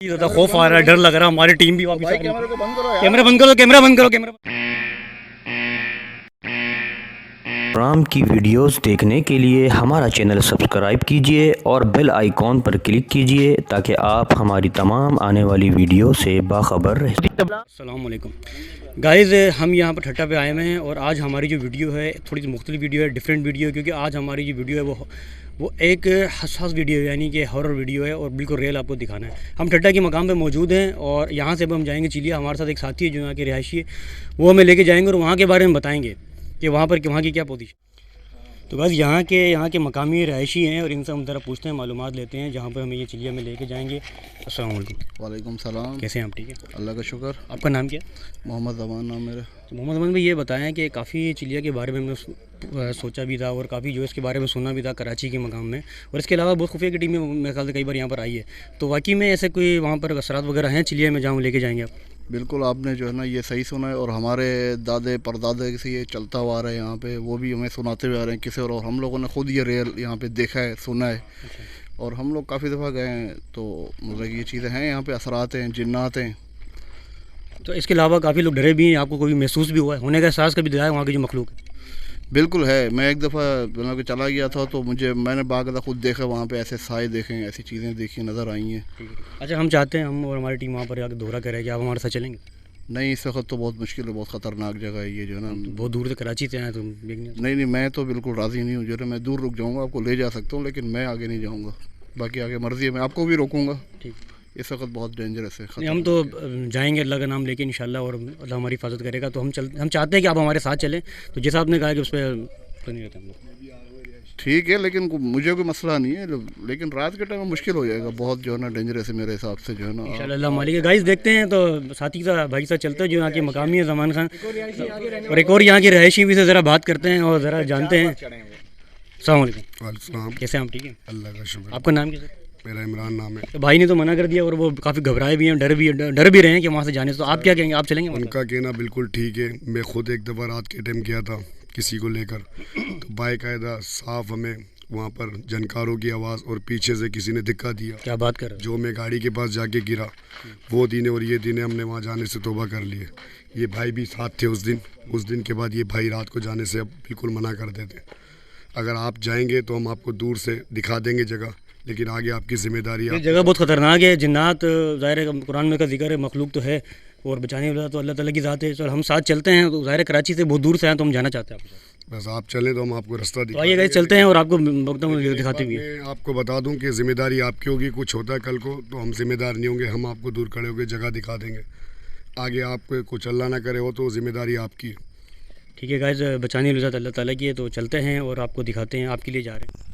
ज़्यादा खौफ आ रहा है, डर लग रहा है। हमारी टीम भी वापस आ रही है। कैमरे को बंद करो यार। कैमरा बंद करो, कैमरा बंद करो, कैमरा। प्रोग्राम की वीडियोस देखने के लिए हमारा चैनल सब्सक्राइब कीजिए और बेल आइकॉन पर क्लिक कीजिए ताकि आप हमारी तमाम आने वाली वीडियो से बाखबर रहें। अस्सलाम वालेकुम गाइज़, हम यहाँ पर ठट्टा पे आए हुए हैं और आज हमारी जो वीडियो है थोड़ी सी मुख्तलिफ वीडियो है, डिफरेंट वीडियो है, क्योंकि आज हमारी जो वीडियो है वो एक हसास वीडियो है, यानी कि हॉरर वीडियो है और बिल्कुल रियल आपको दिखाना है। हम ठट्टा के मकाम पे मौजूद हैं और यहाँ से अब हम जाएंगे चिलिया। हमारे साथ एक साथी है जो यहाँ के रिहायशी है, वो हमें लेके जाएंगे और वहाँ के बारे में बताएंगे कि वहाँ की क्या पोजीशन। तो बस यहाँ के मकामी रहायशी हैं और इनसे हम ज़रा पूछते हैं, मालूमात लेते हैं जहाँ पर हमें ये चिलिया में लेके जाएंगे। अस्सलाम वालेकुम। वालेकुम सलाम। कैसे हैं आप? ठीक है, अल्लाह का शुक्र। आपका नाम क्या? मोहम्मद अमान नाम मेरा। तो मोहम्मद अमान भाई, ये बताएं कि काफ़ी चिलिया के बारे में हमने सोचा भी था और काफ़ी जो इसके बारे में सुना भी था कराची के मकाम में, और इसके अलावा बहुत खुफिया की टीमें मेरे ख्याल से कई बार यहाँ पर आई है। तो वाकई में ऐसे कोई वहाँ पर असरात वगैरह हैं चिलिया में जहाँ लेके जाएंगे आप? बिल्कुल, आपने जो है ना ये सही सुना है और हमारे दादे परदादे से ये चलता हुआ आ रहा है यहाँ पे, वो भी हमें सुनाते हुए आ रहे हैं किसी और हम लोगों ने खुद ये रियल यहाँ पे देखा है, सुना है। और हम लोग काफ़ी दफ़ा गए हैं, तो मतलब ये चीज़ें हैं यहाँ पे, असरात हैं, जिन्नात हैं। तो इसके अलावा काफ़ी लोग डरे भी हैं, आपको कोई महसूस भी हुआ है होने का एहसास कभी दिलाया वहाँ की जो मखलूक है? बिल्कुल है। मैं एक दफ़ा मतलब कि चला गया था तो मैंने बाकायदा खुद देखा, वहाँ पे ऐसे साए देखे हैं, ऐसी चीज़ें देखी नज़र आई हैं। अच्छा, हम चाहते हैं हम और हमारी टीम वहाँ पर आकर दौरा करें, क्या आप हमारे साथ चलेंगे? नहीं, इस वक्त तो बहुत मुश्किल है, बहुत ख़तरनाक जगह है ये जो है ना। बहुत दूर से कराची से आए तो नहीं, मैं तो बिल्कुल राज़ी नहीं हूँ जो है, मैं दूर रुक जाऊँगा, आपको ले जा सकता हूँ लेकिन मैं आगे नहीं जाऊँगा। बाकी आगे मर्ज़ी है, मैं आपको भी रोकूँगा। ठीक, इस वक्त बहुत डेंजरस है। हम तो जाएंगे अल्लाह का नाम लेके इंशाल्लाह, और अल्लाह हमारी हिफाजत करेगा। तो हम चाहते हैं कि आप हमारे साथ चलें। तो जैसा आपने कहा कि उस पर तो नहीं रहते हम लोग, ठीक है, लेकिन मुझे कोई मसला नहीं है, लेकिन रात के टाइम में मुश्किल हो जाएगा बहुत जो है ना, डेंजरस है मेरे हिसाब से जो है ना। इंशाल्लाह अल्लाह मालिक है। गाइस देखते हैं, तो साथी सा भाई साथ चलते हैं जो यहाँ के मकामी है ज़मान खान, और एक और यहाँ के रहायशी भी से ज़रा बात करते हैं और ज़रा जानते हैं। अस्सलाम वालेकुम। वालेकुम। कैसे हैं आप? ठीक है, अल्लाह का शुक्र। आपका नाम क्या है? मेरा इमरान नाम है। तो भाई ने तो मना कर दिया और वो काफ़ी घबराए भी हैं, डर भी रहे हैं कि वहाँ से जाने से। तो आप क्या कहेंगे, आप चलेंगे? उनका कहना बिल्कुल ठीक है। मैं खुद एक दफ़ा रात के टाइम गया था किसी को लेकर, तो बाकायदा साफ हमें वहाँ पर जनकारों की आवाज़ और पीछे से किसी ने धक्का दिया। क्या बात कर रहे हो? जो मैं गाड़ी के पास जाके गिरा, वो दिन और ये दिन हमने वहाँ जाने से तौबा कर लिए। ये भाई भी साथ थे उस दिन के बाद ये भाई रात को जाने से अब बिल्कुल मना कर देते। अगर आप जाएंगे तो हम आपको दूर से दिखा देंगे जगह, लेकिन आगे आपकी जिम्मेदारी ये जगह बहुत ख़तरनाक है। जिन्नात ज़ाहिर है कुरान में का जिक्र है, मखलूक तो है और बचाने वाला तो अल्लाह ताला की ज़ात है। तो हम साथ चलते हैं, तो ज़ाहिर है कराची से बहुत दूर से आए तो हम जाना चाहते हैं आपके साथ। बस आप चलें तो हम आपको रास्ता तो आइए गाइस चलते हैं और आपको दिखाते भी हैं। मैं आपको बता दूं कि जिम्मेदारी आपकी होगी। कुछ होता है कल को तो हम जिम्मेदार नहीं होंगे, हम आपको दूर खड़े होकर जगह दिखा देंगे। आगे आपको कुछ अल्लाह ना करे हो तो जिम्मेदारी आपकी है। ठीक है गाइस, बचाने वाली ज़ात अल्लाह ताला की है। तो चलते हैं और आपको दिखाते हैं, आपके लिए जा रहे हैं।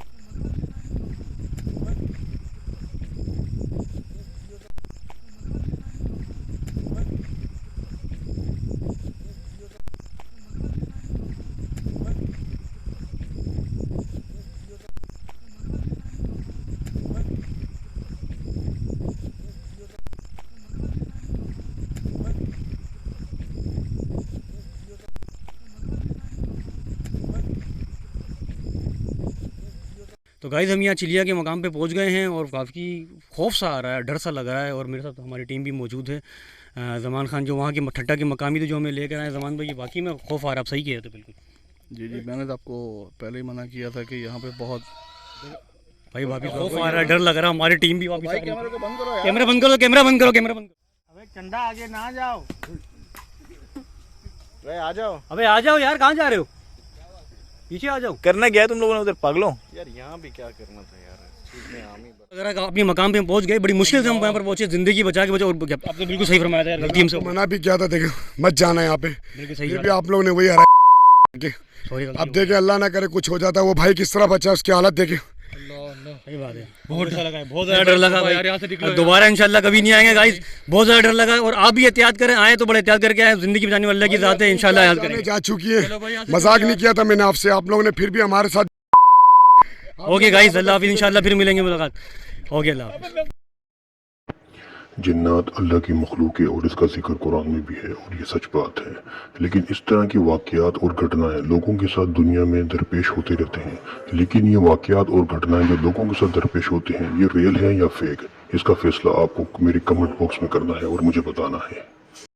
तो गाइज़ हम यहाँ चिलिया के मकाम पे पहुँच गए हैं और काफ़ी खौफ सा आ रहा है, डर सा लग रहा है। और मेरे साथ हमारी टीम भी मौजूद है। ज़मान खान जो वहाँ के ठट्टा के मकामी थे जो हमें लेकर आए। ज़मान भाई, वाकई में खौफ आ रहा है, आप सही कहे थे बिल्कुल। जी, मैंने तो आपको पहले ही मना किया था कि यहाँ पे बहुत भाई वापस खौफ आ रहा है, डर लग रहा है। हमारी टीम भी वापस आ रही है। कैमरे को बंद करो यार। कैमरा बंद करो, कैमरा बंद करो, कैमरा बंद करो। अबे चंदा आगे ना जाओ। अरे आ जाओ। अबे आ जाओ यार, कहाँ जा रहे हो? पीछे आ जाओ। करना क्या है तुम लोगों ने उधर, पागलों? यार यहाँ भी क्या करना था यार, चीज़ में आम ही अगर अपने मकाम पे पहुंच गए, बड़ी मुश्किल से हम वहाँ पर पहुंचे, ज़िंदगी बचा के बचा। और आपने बिल्कुल सही फरमाया था यार, गलती हमसे। मना भी किया था, देखो मत जाना यहाँ पे, बिल्कुल सही फिर भी आप लोगों ने वही हरा के। सॉरी। अब देखे अल्लाह ना करे कुछ हो जाता है, वो भाई किस तरह बचा, उसकी हालत देखे। सही बात है, बहुत डर लगा है, बहुत ज़्यादा डर लगा भाई। दोबारा इंशाल्लाह कभी नहीं आएंगे गाइस, बहुत ज़्यादा डर लगा है। और आप भी एहतियात करें, आए तो बड़े एहतियात करके आए। ज़िंदगी बचाने वाले की ज़ात है, इंशाल्लाह याद करें। जा चुकी है, मजाक नहीं किया था मैंने आपसे, आप लोगों ने फिर भी हमारे साथ। ओके गाइस, अल्लाह हाफिज़, इंशाल्लाह फिर मिलेंगे, मुलाकात। ओके, अल्लाह हाफिज़। जिन्नात अल्लाह की मखलूक है और इसका जिक्र कुरान में भी है और ये सच बात है। लेकिन इस तरह की वाक़यात और घटनाएं लोगों के साथ दुनिया में दरपेश होते रहते हैं। लेकिन ये वाक़यात और घटनाएं जो लोगों के साथ दरपेश होते हैं, ये रियल है या फेक, इसका फैसला आपको मेरे कमेंट बॉक्स में करना है और मुझे बताना है।